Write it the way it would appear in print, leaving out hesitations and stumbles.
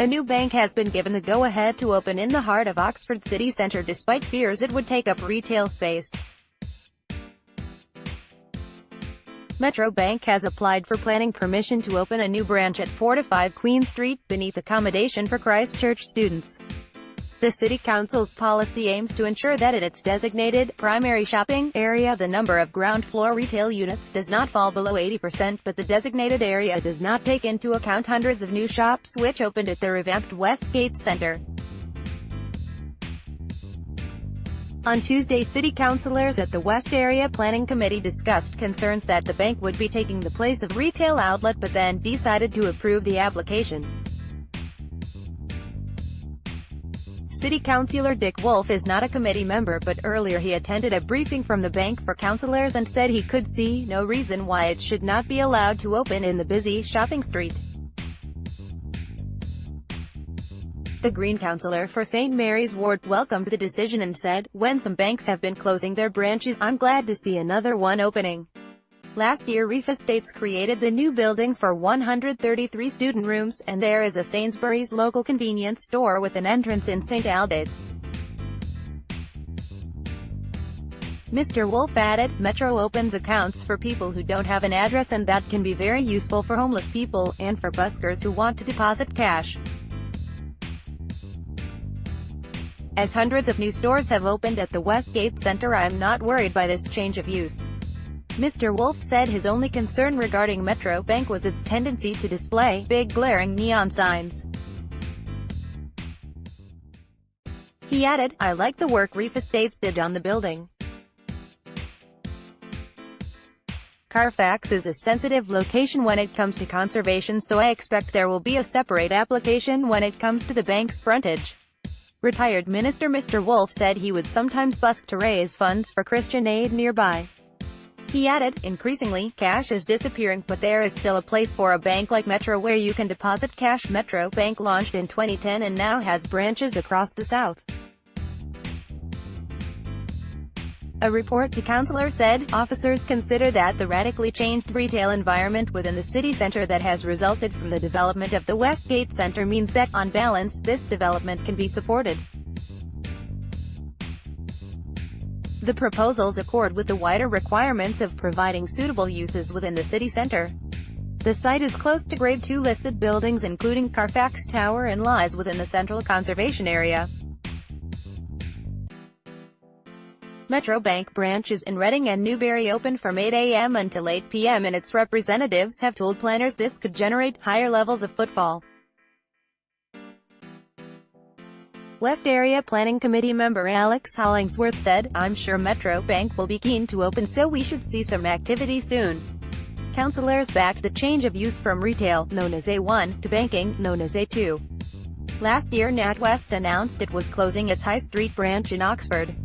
A new bank has been given the go-ahead to open in the heart of Oxford city centre despite fears it would take up retail space. Metro Bank has applied for planning permission to open a new branch at 4-5 Queen Street, beneath accommodation for Christchurch students. The City Council's policy aims to ensure that at its designated, primary shopping area the number of ground-floor retail units does not fall below 80%, but the designated area does not take into account hundreds of new shops which opened at the revamped Westgate Centre. On Tuesday, City councillors at the West Area Planning Committee discussed concerns that the bank would be taking the place of retail outlet, but then decided to approve the application. City Councillor Dick Wolf is not a committee member, but earlier he attended a briefing from the bank for councillors and said he could see no reason why it should not be allowed to open in the busy shopping street. The Green councillor for St. Mary's Ward welcomed the decision and said, "When some banks have been closing their branches, I'm glad to see another one opening." Last year Reef Estates created the new building for 133 student rooms, and there is a Sainsbury's local convenience store with an entrance in St. Aldate's. Mr. Wolf added, "Metro opens accounts for people who don't have an address, and that can be very useful for homeless people, and for buskers who want to deposit cash. As hundreds of new stores have opened at the Westgate Centre, I am not worried by this change of use." Mr. Wolf said his only concern regarding Metro Bank was its tendency to display big glaring neon signs. He added, "I like the work Reef Estates did on the building. Carfax is a sensitive location when it comes to conservation, so I expect there will be a separate application when it comes to the bank's frontage." Retired Minister Mr. Wolf said he would sometimes busk to raise funds for Christian aid nearby. He added, "Increasingly, cash is disappearing, but there is still a place for a bank like Metro where you can deposit cash." Metro Bank launched in 2010 and now has branches across the south. A report to councillors said, "Officers consider that the radically changed retail environment within the city centre that has resulted from the development of the Westgate Centre means that, on balance, this development can be supported. The proposals accord with the wider requirements of providing suitable uses within the city centre. The site is close to Grade 2 listed buildings including Carfax Tower and lies within the Central Conservation Area." Metro Bank branches in Reading and Newbury open from 8 a.m. until 8 p.m. and its representatives have told planners this could generate higher levels of footfall. West Area Planning Committee member Alex Hollingsworth said, "I'm sure Metro Bank will be keen to open, so we should see some activity soon." Councillors backed the change of use from retail, known as A1, to banking, known as A2. Last year NatWest announced it was closing its High Street branch in Oxford.